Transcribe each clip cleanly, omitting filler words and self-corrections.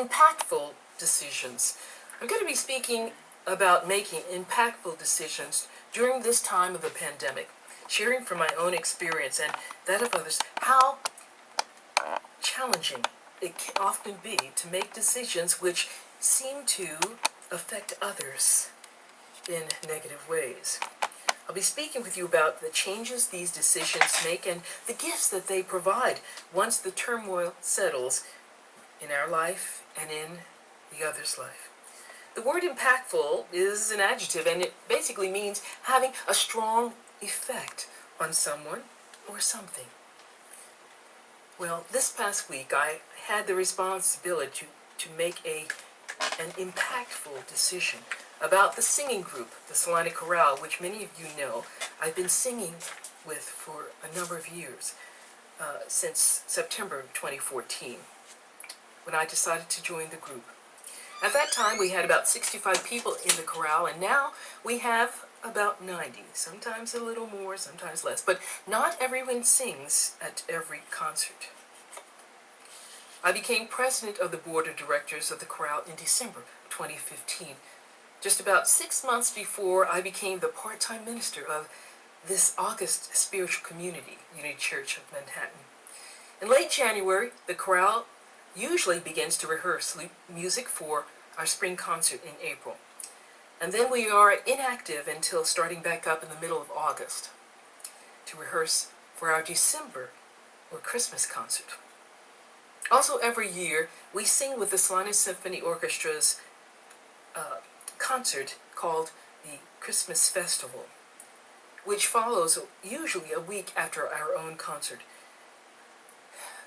impactful decisions. I'm going to be speaking about making impactful decisions during this time of the pandemic, sharing from my own experience and that of others how challenging it can often be to make decisions which seem to affect others in negative ways. I'll be speaking with you about the changes these decisions make and the gifts that they provide once the turmoil settles in our life and in the other's life. The word impactful is an adjective, and it basically means having a strong effect on someone or something. Well, this past week I had the responsibility to make an impactful decision about the singing group, the Salina Chorale, which many of you know I've been singing with for a number of years, since September 2014, when I decided to join the group. At that time, we had about 65 people in the chorale, and now we have about 90, sometimes a little more, sometimes less, but not everyone sings at every concert. I became president of the board of directors of the chorale in December 2015, just about 6 months before I became the part-time minister of this August spiritual community, Unity Church of Manhattan. In late January, the chorale usually begins to rehearse music for our spring concert in April. And then we are inactive until starting back up in the middle of August to rehearse for our December or Christmas concert. Also, every year, we sing with the Salina Symphony Orchestra's concert called the Christmas Festival, which follows usually a week after our own concert.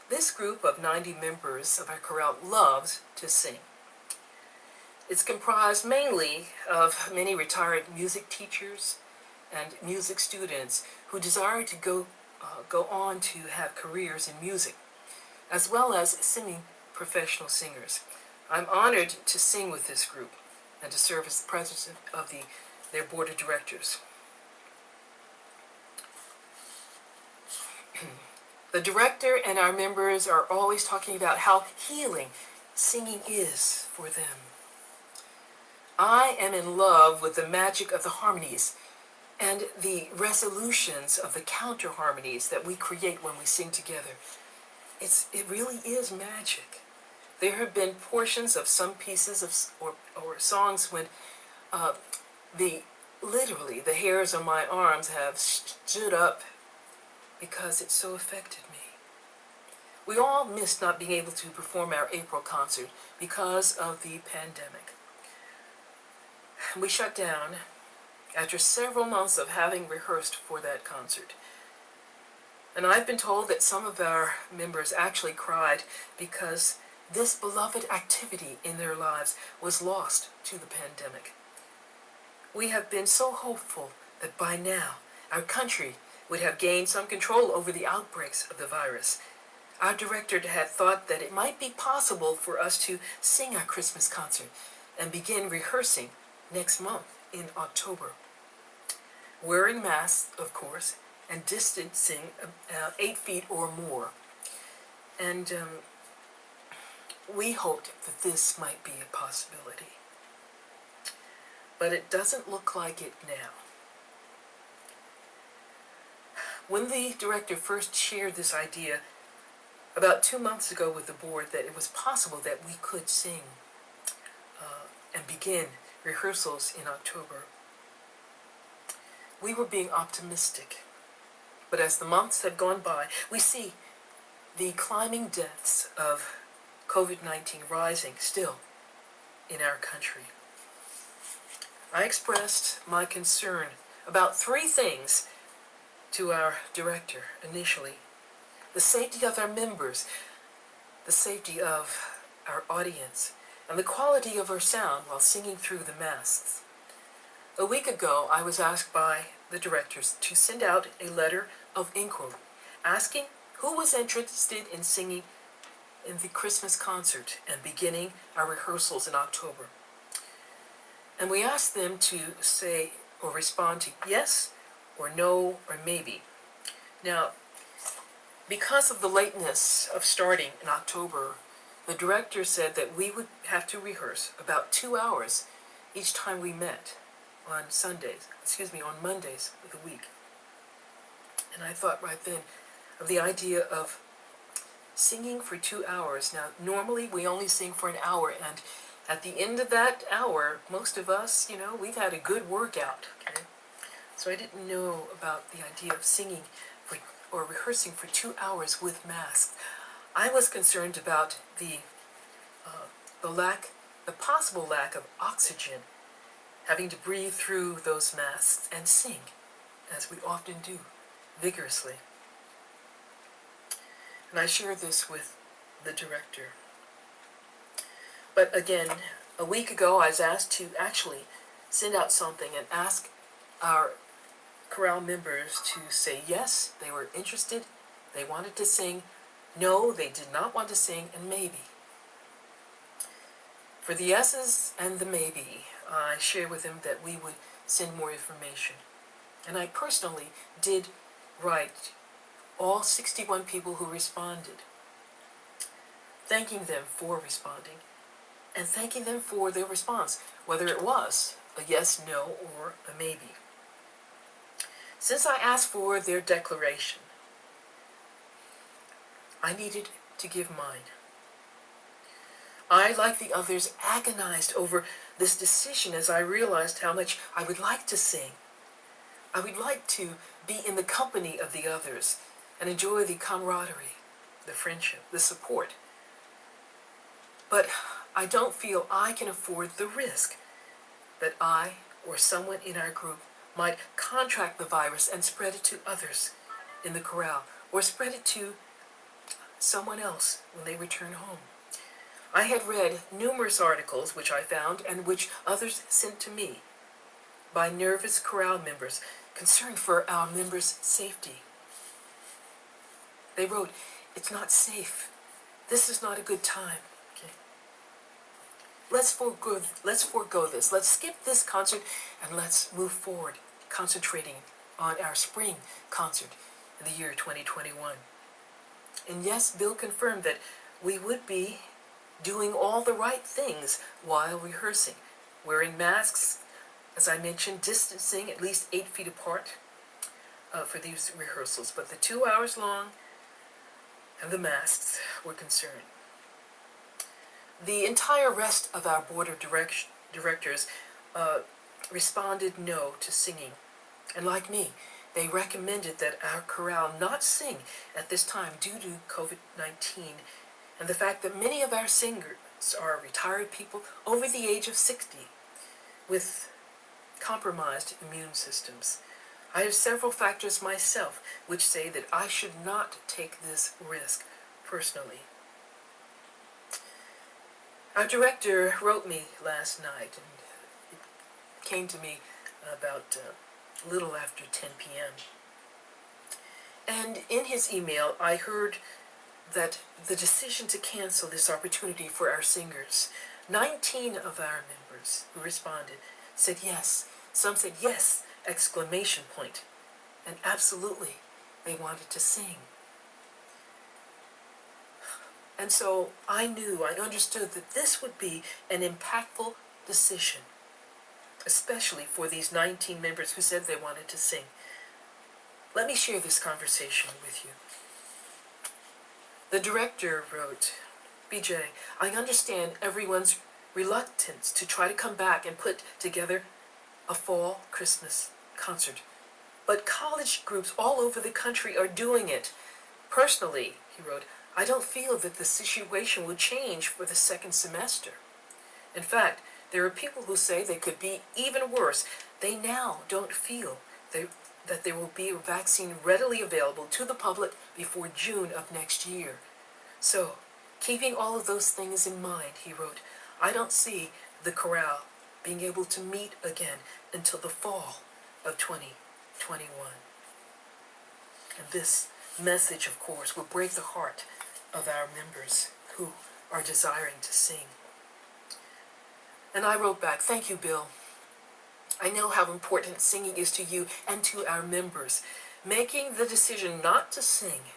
This group of 90 members of our chorale loves to sing. It's comprised mainly of many retired music teachers and music students who desire to go on to have careers in music, as well as semi-professional singers. I'm honored to sing with this group and to serve as the president of their board of directors. The director and our members are always talking about how healing singing is for them. I am in love with the magic of the harmonies and the resolutions of the counter harmonies that we create when we sing together. It really is magic. There have been portions of some pieces or songs when literally the hairs on my arms have stood up because it so affected me. We all missed not being able to perform our April concert because of the pandemic. We shut down after several months of having rehearsed for that concert. And I've been told that some of our members actually cried because this beloved activity in their lives was lost to the pandemic. We have been so hopeful that by now our country would have gained some control over the outbreaks of the virus. Our director had thought that it might be possible for us to sing our Christmas concert and begin rehearsing next month in October. Wearing masks, of course, and distancing 8 feet or more. And we hoped that this might be a possibility. But it doesn't look like it now. When the director first shared this idea about 2 months ago with the board that it was possible that we could sing and begin rehearsals in October, we were being optimistic. But as the months have gone by, we see the climbing deaths of COVID-19 rising still in our country. I expressed my concern about 3 things to our director initially: the safety of our members, the safety of our audience, and the quality of our sound while singing through the masks. A week ago, I was asked by the directors to send out a letter of inquiry asking who was interested in singing in the Christmas concert and beginning our rehearsals in October. And we asked them to say or respond to yes or no or maybe. Now, because of the lateness of starting in October, the director said that we would have to rehearse about 2 hours each time we met on on Mondays of the week. And I thought right then of the idea of singing for 2 hours. Now, normally we only sing for an hour, and at the end of that hour, most of us, we've had a good workout, okay? So I didn't know about the idea of singing or rehearsing for 2 hours with masks. I was concerned about the possible lack of oxygen, having to breathe through those masks and sing, as we often do, vigorously. And I shared this with the director. But again, a week ago I was asked to actually send out something and ask our chorale members to say yes, they were interested, they wanted to sing, no, they did not want to sing, and maybe. For the yeses and the maybe, I shared with them that we would send more information. And I personally did write all 61 people who responded, thanking them for responding, and thanking them for their response, whether it was a yes, no, or a maybe. Since I asked for their declaration, I needed to give mine. I, like the others, agonized over this decision as I realized how much I would like to sing. I would like to be in the company of the others and enjoy the camaraderie, the friendship, the support. But I don't feel I can afford the risk that I or someone in our group might contract the virus and spread it to others in the chorale, or spread it to someone else when they return home. I had read numerous articles which I found and which others sent to me by nervous chorale members concerned for our members' safety. They wrote, "It's not safe. This is not a good time. Okay. Let's forego this. Let's skip this concert and let's move forward, concentrating on our spring concert in the year 2021. And yes, Bill confirmed that we would be doing all the right things while rehearsing, wearing masks, as I mentioned, distancing at least 8 feet apart for these rehearsals. But the 2 hours long and the masks were concerned. The entire rest of our board of directors responded no to singing. And like me, they recommended that our chorale not sing at this time due to COVID-19 and the fact that many of our singers are retired people over the age of 60 with compromised immune systems. I have several factors myself which say that I should not take this risk personally. Our director wrote me last night, and it came to me about a little after 10 p.m. And in his email, I heard that the decision to cancel this opportunity for our singers, 19 of our members who responded said yes. Some said yes, exclamation point, and absolutely they wanted to sing. And so I understood that this would be an impactful decision, especially for these 19 members who said they wanted to sing. Let me share this conversation with you. The director wrote, "BJ, I understand everyone's reluctance to try to come back and put together a fall Christmas concert, but college groups all over the country are doing it. Personally," he wrote, "I don't feel that the situation will change for the second semester. In fact, there are people who say they could be even worse. They now don't feel that there will be a vaccine readily available to the public before June of next year. So, keeping all of those things in mind," he wrote, "I don't see the chorale being able to meet again until the fall of 2021. And this message, of course, will break the heart of our members who are desiring to sing. And I wrote back, "Thank you, Bill. I know how important singing is to you and to our members. Making the decision not to sing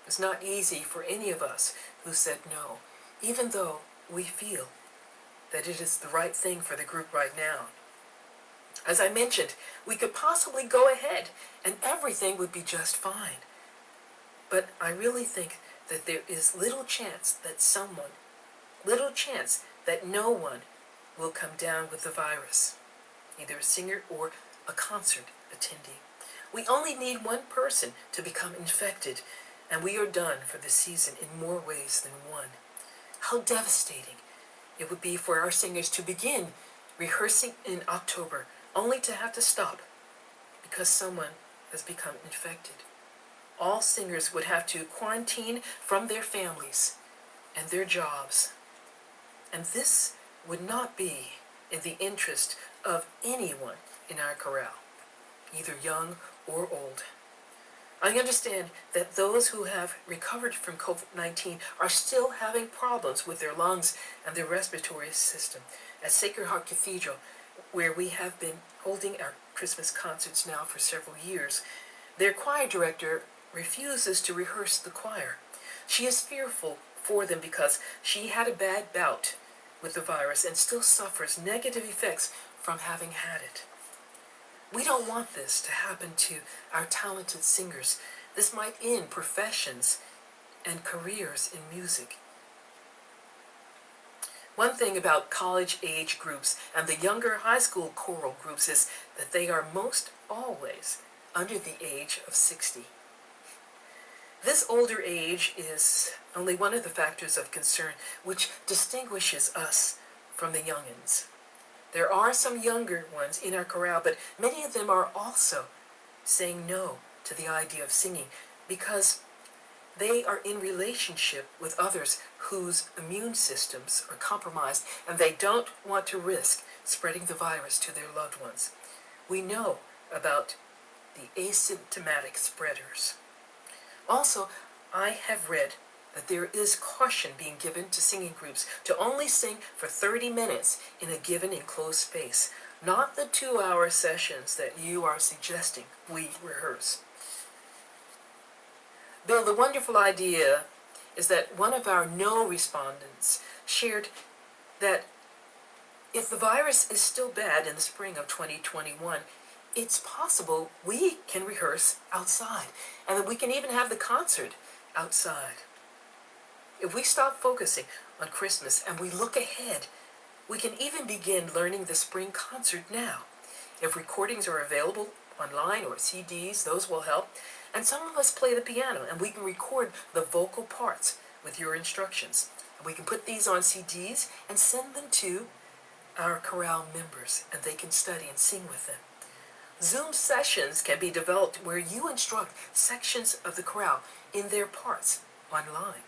is not easy for any of us who said no. even though we feel that it is the right thing for the group right now. As I mentioned, we could possibly go ahead and everything would be just fine. But I really think that there is little chance that no one will come down with the virus, either a singer or a concert attendee. We only need one person to become infected, and we are done for the season in more ways than one. How devastating it would be for our singers to begin rehearsing in October, only to have to stop because someone has become infected. All singers would have to quarantine from their families and their jobs. And this would not be in the interest of anyone in our chorale, either young or old. I understand that those who have recovered from COVID-19 are still having problems with their lungs and their respiratory system. At Sacred Heart Cathedral, where we have been holding our Christmas concerts now for several years, their choir director refuses to rehearse the choir. She is fearful for them because she had a bad bout with the virus and still suffers negative effects from having had it. We don't want this to happen to our talented singers. This might end professions and careers in music. One thing about college age groups and the younger high school choral groups is that they are most always under the age of 60. This older age is only one of the factors of concern which distinguishes us from the youngins. There are some younger ones in our chorale, but many of them are also saying no to the idea of singing because they are in relationship with others whose immune systems are compromised and they don't want to risk spreading the virus to their loved ones. We know about the asymptomatic spreaders. Also, I have read that there is caution being given to singing groups to only sing for 30 minutes in a given enclosed space, not the 2-hour sessions that you are suggesting we rehearse. Bill, the wonderful idea is that one of our no respondents shared that if the virus is still bad in the spring of 2021, it's possible we can rehearse outside, and that we can even have the concert outside. If we stop focusing on Christmas and we look ahead, we can even begin learning the spring concert now. If recordings are available online or CDs, those will help. And some of us play the piano, and we can record the vocal parts with your instructions. And we can put these on CDs and send them to our chorale members, and they can study and sing with them. Zoom sessions can be developed where you instruct sections of the chorale in their parts online.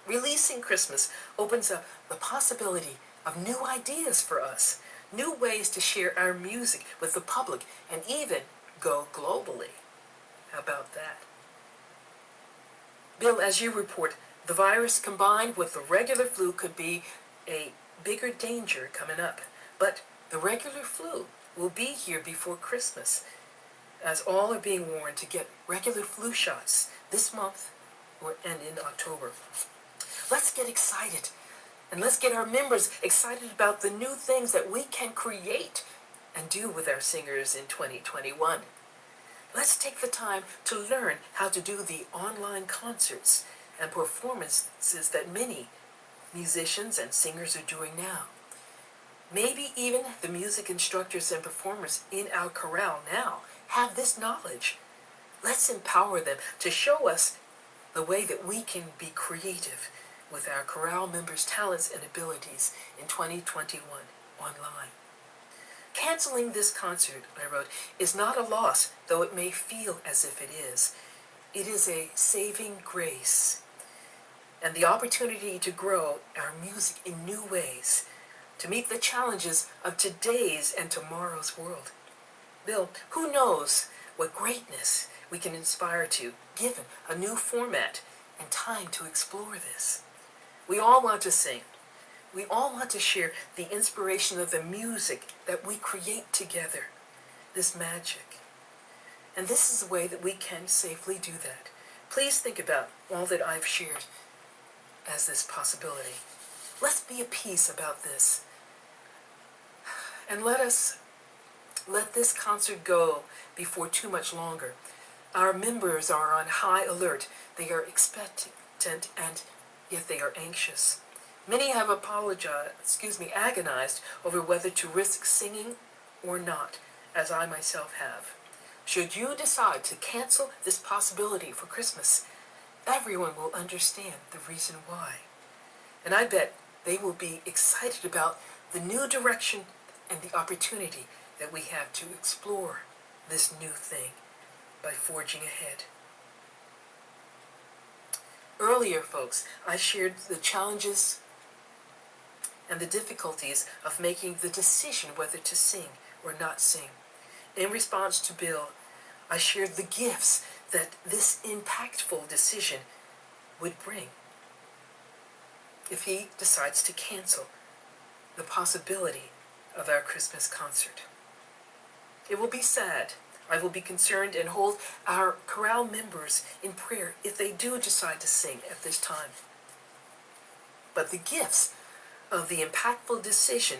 Releasing Christmas opens up the possibility of new ideas for us, new ways to share our music with the public, and even go globally. How about that? Bill, as you report, the virus combined with the regular flu could be a bigger danger coming up. But the regular flu will be here before Christmas, as all are being warned to get regular flu shots this month and in October. Let's get excited, and let's get our members excited about the new things that we can create and do with our singers in 2021. Let's take the time to learn how to do the online concerts and performances that many musicians and singers are doing now. Maybe even the music instructors and performers in our chorale now have this knowledge. Let's empower them to show us the way that we can be creative with our chorale members' talents and abilities in 2021 online. Canceling this concert, I wrote, is not a loss, though it may feel as if it is. It is a saving grace and the opportunity to grow our music in new ways, to meet the challenges of today's and tomorrow's world. Bill, who knows what greatness we can inspire to, given a new format and time to explore this. We all want to sing. We all want to share the inspiration of the music that we create together, this magic. And this is a way that we can safely do that. Please think about all that I've shared. as this possibility. Let's be at peace about this. And let this concert go before too much longer. Our members are on high alert. They are expectant and yet they are anxious. Many have agonized over whether to risk singing or not, as I myself have. Should you decide to cancel this possibility for Christmas, everyone will understand the reason why. And I bet they will be excited about the new direction and the opportunity that we have to explore this new thing by forging ahead. Earlier, folks, I shared the challenges and the difficulties of making the decision whether to sing or not sing. In response to Bill, I shared the gifts that this impactful decision would bring if he decides to cancel the possibility of our Christmas concert. It will be sad. I will be concerned and hold our chorale members in prayer if they do decide to sing at this time. But the gifts of the impactful decision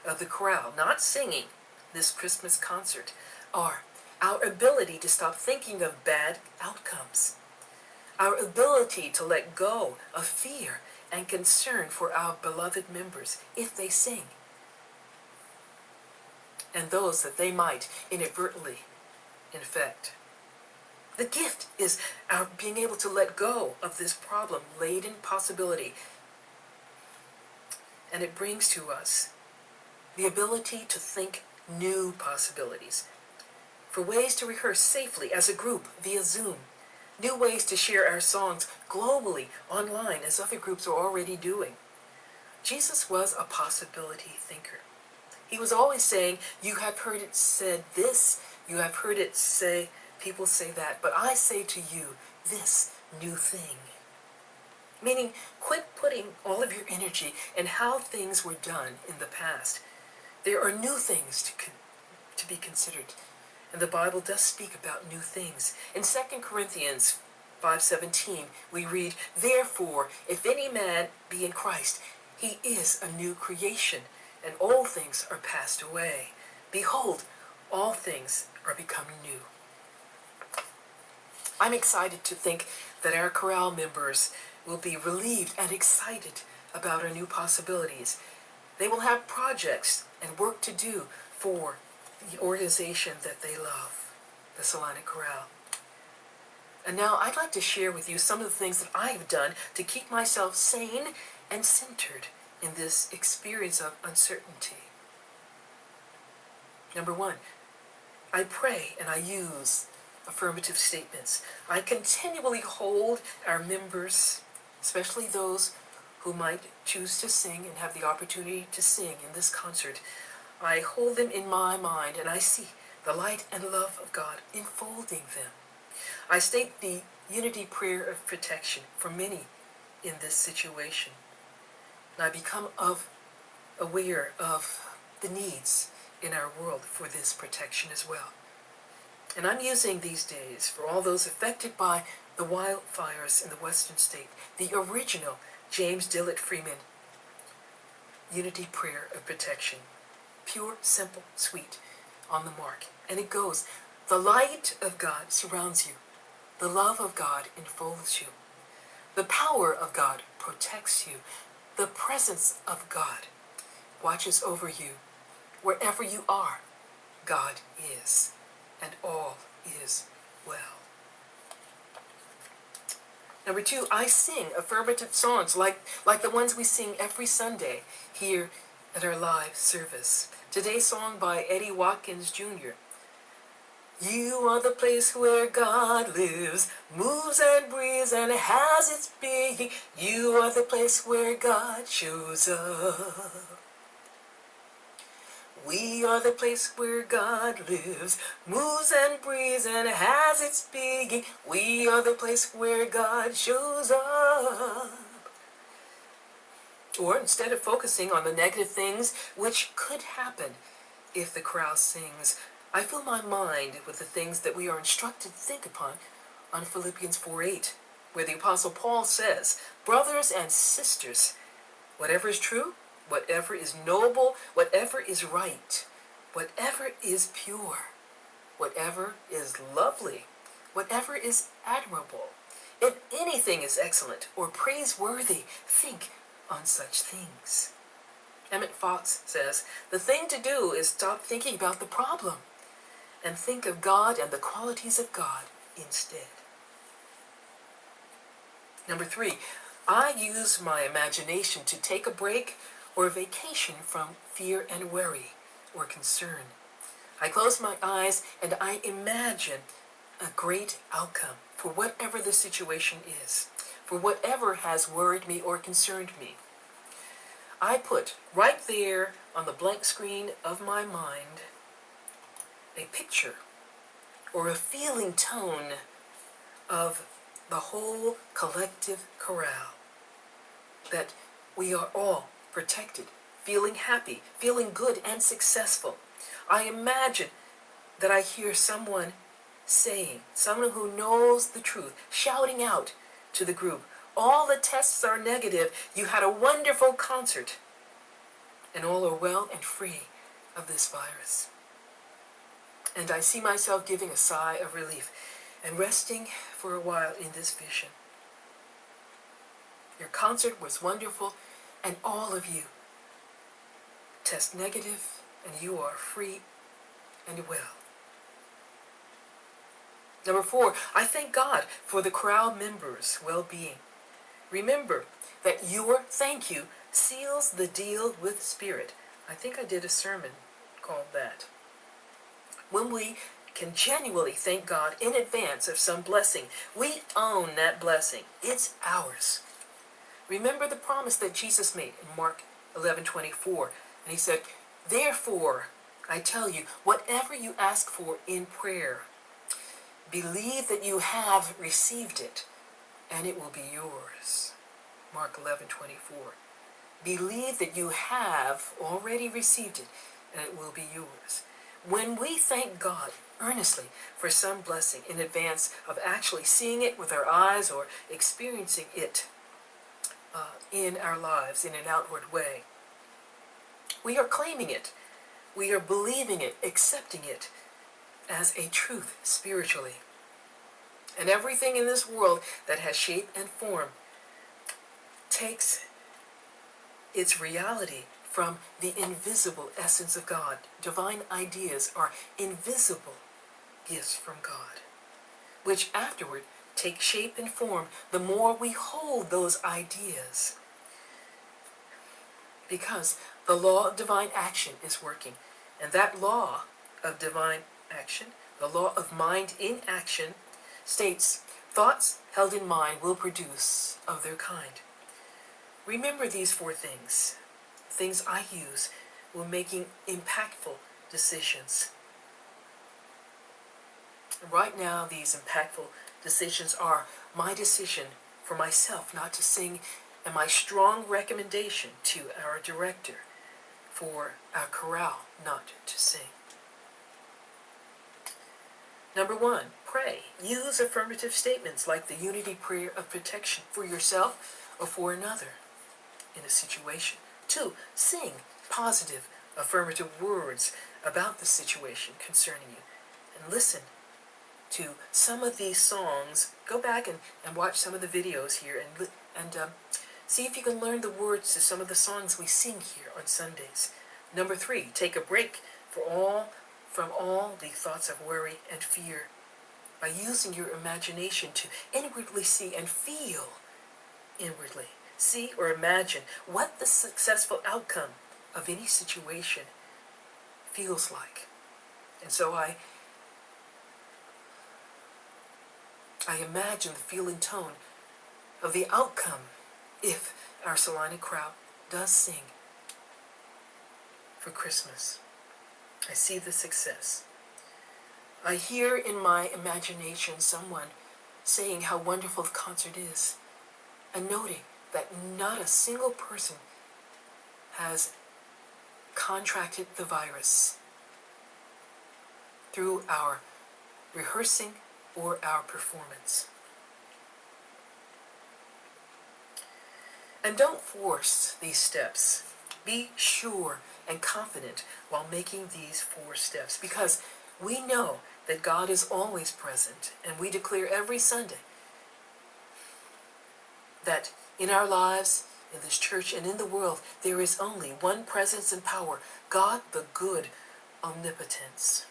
of the chorale not singing this Christmas concert are our ability to stop thinking of bad outcomes, our ability to let go of fear and concern for our beloved members if they sing, and those that they might inadvertently infect. The gift is our being able to let go of this problem-laden possibility, and it brings to us the ability to think new possibilities, for ways to rehearse safely as a group via Zoom, new ways to share our songs globally online as other groups are already doing. Jesus was a possibility thinker. He was always saying, you have heard it said this, you have heard it say, people say that, but I say to you this new thing. Meaning, quit putting all of your energy in how things were done in the past. There are new things to be considered. And the Bible does speak about new things. In 2 Corinthians 5:17, we read, therefore, if any man be in Christ, he is a new creation, and all things are passed away. Behold, all things are become new. I'm excited to think that our chorale members will be relieved and excited about our new possibilities. They will have projects and work to do for the organization that they love, the Salina Chorale. And now I'd like to share with you some of the things that I have done to keep myself sane and centered in this experience of uncertainty. Number one, I pray and I use affirmative statements. I continually hold our members, especially those who might choose to sing and have the opportunity to sing in this concert, I hold them in my mind and I see the light and love of God enfolding them. I state the unity prayer of protection for many in this situation. And I become aware of the needs in our world for this protection as well. And I'm using these days for all those affected by the wildfires in the Western state, the original James Dillett Freeman unity prayer of protection. Pure, simple, sweet, on the mark. And it goes, the light of God surrounds you. The love of God enfolds you. The power of God protects you. The presence of God watches over you. Wherever you are, God is, and all is well. Number two, I sing affirmative songs like the ones we sing every Sunday here at our live service. Today's song by Eddie Watkins Jr. You are the place where God lives, moves and breathes and has its being. You are the place where God shows up. We are the place where God lives, moves and breathes and has its being. We are the place where God shows up. Or instead of focusing on the negative things which could happen if the crowd sings, I fill my mind with the things that we are instructed to think upon on Philippians 4:8. where the Apostle Paul says, brothers and sisters, whatever is true, whatever is noble, whatever is right, whatever is pure, whatever is lovely, whatever is admirable, if anything is excellent or praiseworthy, think on such things. Emmett Fox says, the thing to do is stop thinking about the problem and think of God and the qualities of God instead. Number 3, I use my imagination to take a break or a vacation from fear and worry or concern. I close my eyes and I imagine a great outcome for whatever the situation is, for whatever has worried me or concerned me. I put right there on the blank screen of my mind a picture or a feeling tone of the whole collective chorale, that we are all protected, feeling happy, feeling good and successful. I imagine that I hear someone saying, someone who knows the truth, shouting out to the group, all the tests are negative, you had a wonderful concert, and all are well and free of this virus. And I see myself giving a sigh of relief and resting for a while in this vision. Your concert was wonderful, and all of you test negative, and you are free and well. Number 4, I thank God for the crowd members' well-being. Remember that your thank you seals the deal with Spirit. I think I did a sermon called that. When we can genuinely thank God in advance of some blessing, we own that blessing. It's ours. Remember the promise that Jesus made in Mark 11:24, and he said, therefore, I tell you, whatever you ask for in prayer, believe that you have received it, and it will be yours. Mark 11:24. Believe that you have already received it, and it will be yours. When we thank God earnestly for some blessing in advance of actually seeing it with our eyes or experiencing it in our lives in an outward way, we are claiming it. We are believing it, accepting it as a truth spiritually. And everything in this world that has shape and form takes its reality from the invisible essence of God. Divine ideas are invisible gifts from God, which afterward take shape and form the more we hold those ideas. Because the law of divine action is working. And that law of divine action, the law of mind in action, states, thoughts held in mind will produce of their kind. Remember these 4 things, things I use when making impactful decisions. Right now, these impactful decisions are my decision for myself not to sing, and my strong recommendation to our director for our chorale not to sing. Number 1, pray. Use affirmative statements like the unity prayer of protection for yourself or for another in a situation. 2, sing positive affirmative words about the situation concerning you. And listen to some of these songs. Go back and watch some of the videos here and see if you can learn the words to some of the songs we sing here on Sundays. Number 3, take a break from all the thoughts of worry and fear by using your imagination to inwardly see and feel inwardly. See or imagine what the successful outcome of any situation feels like. And so I imagine the feeling tone of the outcome if our Salina crowd does sing for Christmas. I see the success. I hear in my imagination someone saying how wonderful the concert is, and noting that not a single person has contracted the virus through our rehearsing or our performance. And don't force these steps. Be sure and confident while making these 4 steps, because we know that God is always present, and we declare every Sunday that in our lives, in this church, and in the world, there is only one presence and power, God the good omnipotence.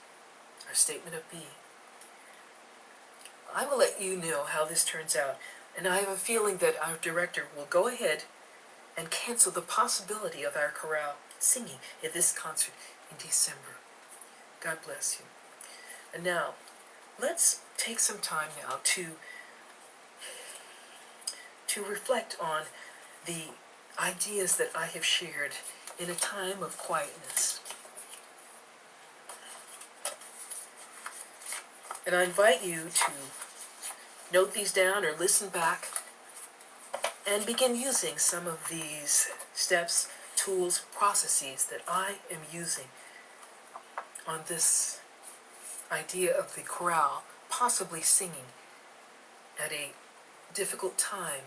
Our statement of being. I will let you know how this turns out, and I have a feeling that our director will go ahead and cancel the possibility of our chorale singing in this concert in December. God bless you. And now, let's take some time now to reflect on the ideas that I have shared in a time of quietness. And I invite you to note these down or listen back and begin using some of these steps, tools, processes that I am using on this idea of the chorale, possibly singing at a difficult time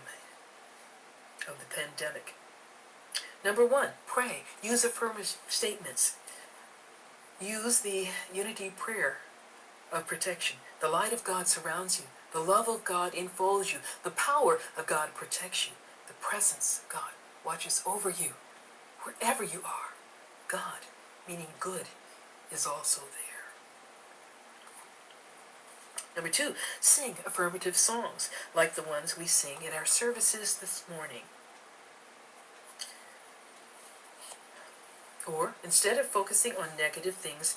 of the pandemic. Number 1, pray. Use affirmative statements. Use the unity prayer of protection. The light of God surrounds you. The love of God enfolds you. The power of God protects you. The presence of God watches over you. Wherever you are, God, meaning good, is also there. Number 2, sing affirmative songs like the ones we sing in our services this morning. Or, instead of focusing on negative things,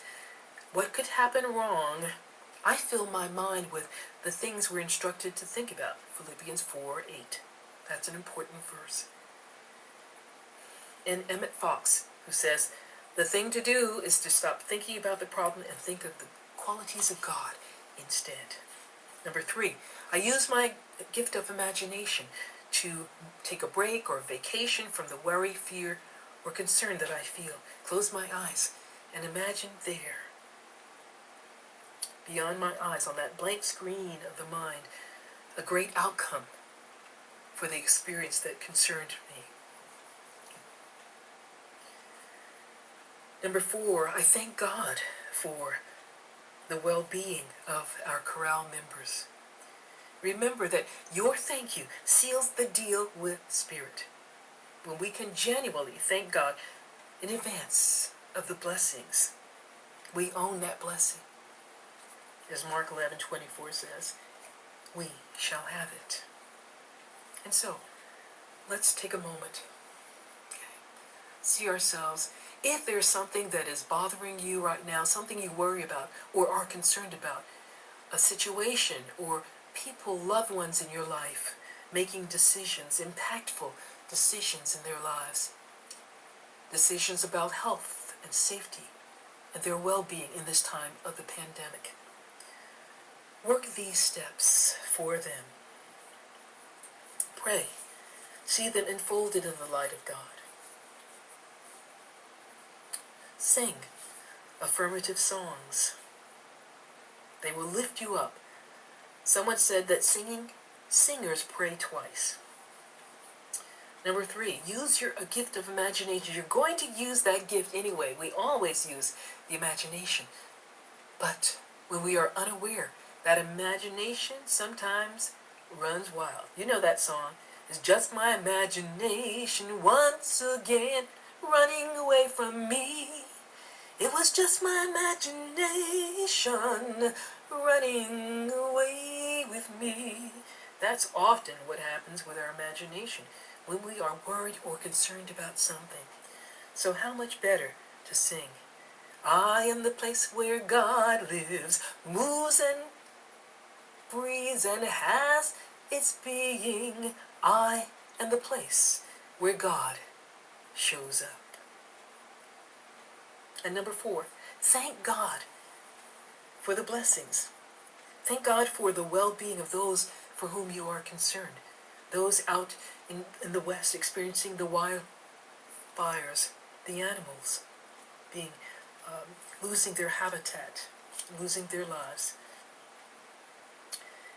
what could happen wrong, I fill my mind with the things we're instructed to think about. Philippians 4:8. That's an important verse. And Emmett Fox, who says, the thing to do is to stop thinking about the problem and think of the qualities of God instead. Number 3, I use my gift of imagination to take a break or vacation from the worry, fear, or concern that I feel. Close my eyes and imagine there, beyond my eyes, on that blank screen of the mind, a great outcome for the experience that concerned me. Number 4, I thank God for the well-being of our chorale members. Remember that your thank you seals the deal with Spirit. When we can genuinely thank God in advance of the blessings, we own that blessing. As Mark 11:24 says, we shall have it. And so, let's take a moment. Okay. See ourselves. If there's something that is bothering you right now, something you worry about or are concerned about, a situation or people, loved ones in your life, making decisions, impactful decisions in their lives, decisions about health and safety and their well-being in this time of the pandemic. Work these steps for them. Pray. See them enfolded in the light of God. Sing affirmative songs. They will lift you up. Someone said that singers pray twice. Number 3, use a gift of imagination. You're going to use that gift anyway. We always use the imagination. But when we are unaware, that imagination sometimes runs wild. You know that song. It's just my imagination once again running away from me. It was just my imagination running away with me. That's often what happens with our imagination when we are worried or concerned about something. So how much better to sing, I am the place where God lives, moves and breathes and has its being. I am the place where God shows up. And number 4, thank God for the blessings. Thank God for the well-being of those for whom you are concerned. Those out in the West experiencing the wildfires, the animals being losing their habitat, losing their lives.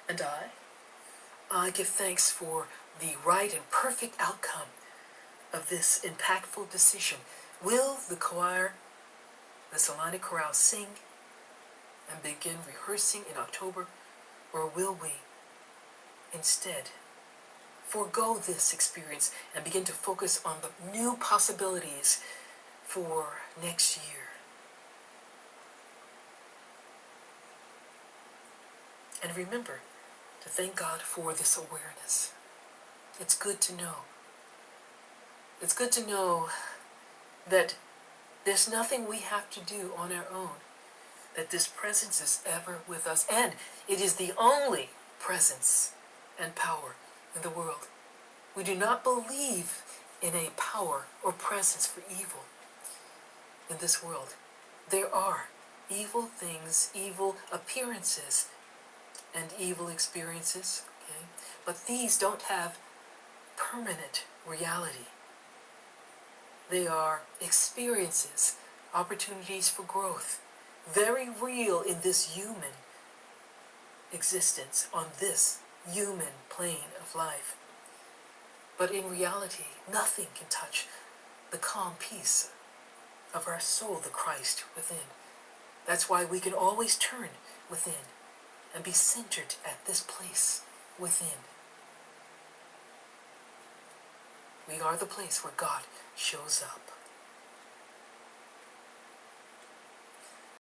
And I give thanks for the right and perfect outcome of this impactful decision. Will the choir, the Salina Chorale, sing and begin rehearsing in October, or will we instead forego this experience and begin to focus on the new possibilities for next year? And remember to thank God for this awareness. It's good to know. It's good to know that there's nothing we have to do on our own, that this presence is ever with us, and it is the only presence and power in the world. We do not believe in a power or presence for evil in this world. There are evil things, evil appearances, and evil experiences, okay? But these don't have permanent reality. They are experiences, opportunities for growth, very real in this human existence, on this human plane of life. But in reality, nothing can touch the calm peace of our soul, the Christ within. That's why we can always turn within and be centered at this place within. We are the place where God shows up.